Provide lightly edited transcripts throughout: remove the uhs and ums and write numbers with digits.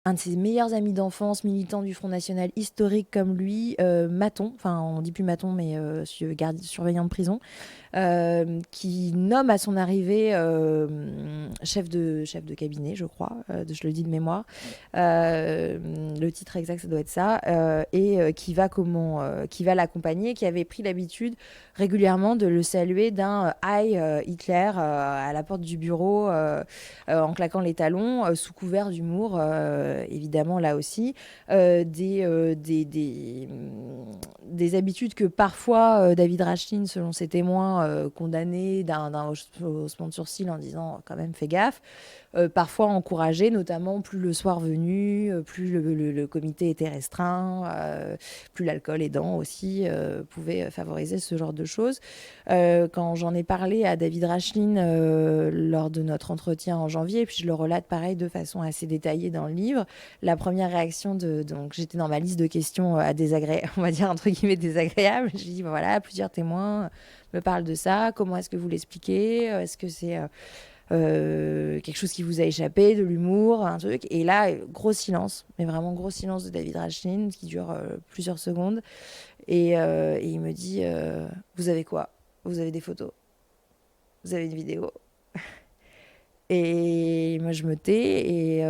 un de ses meilleurs amis d'enfance, militant du Front National historique comme lui, Maton, enfin on dit plus Maton, mais surveillant de prison, qui nomme à son arrivée chef de cabinet, je crois, je le dis de mémoire. Le titre exact, ça doit être ça, et qui va l'accompagner, qui avait pris l'habitude régulièrement de le saluer d'un Heil Hitler à la porte du bureau en claquant les talons, sous couvert d'humour, évidemment là aussi, des habitudes que parfois David Rachlin, selon ses témoins, condamné d'un haussement de sourcil en disant quand même fais gaffe, parfois encouragé, notamment plus le soir venu, plus le comité était restreint, plus l'alcool aidant aussi pouvait favoriser ce genre de choses. Quand j'en ai parlé à David Rachlin lors de notre entretien en janvier, et puis je le relate pareil de façon assez détaillée dans le livre, la première réaction donc j'étais dans ma liste de questions on va dire entre guillemets désagréables. J'ai dit voilà, plusieurs témoins me parlent de ça, comment est-ce que vous l'expliquez, est-ce que c'est quelque chose qui vous a échappé, de l'humour, un truc. Et là, gros silence, mais vraiment gros silence de David Rachlin qui dure plusieurs secondes. Et il me dit vous avez quoi? Vous avez des photos? Vous avez une vidéo? Et moi, je me tais et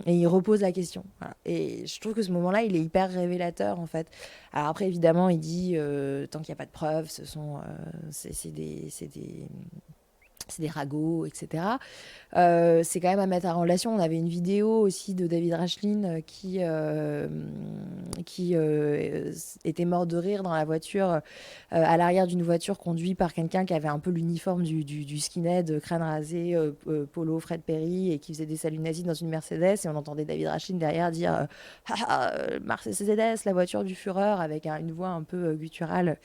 il repose la question. Voilà. Et je trouve que ce moment-là, il est hyper révélateur, en fait. Alors après, évidemment, il dit tant qu'il n'y a pas de preuves, c'est des ragots, etc. C'est quand même à mettre en relation. On avait une vidéo aussi de David Rachlin qui était mort de rire dans la voiture, à l'arrière d'une voiture conduite par quelqu'un qui avait un peu l'uniforme du skinhead, crâne rasé, polo Fred Perry, et qui faisait des saluts nazis dans une Mercedes. Et on entendait David Rachlin derrière dire Mercedes, la voiture du Führer, avec une voix un peu gutturale.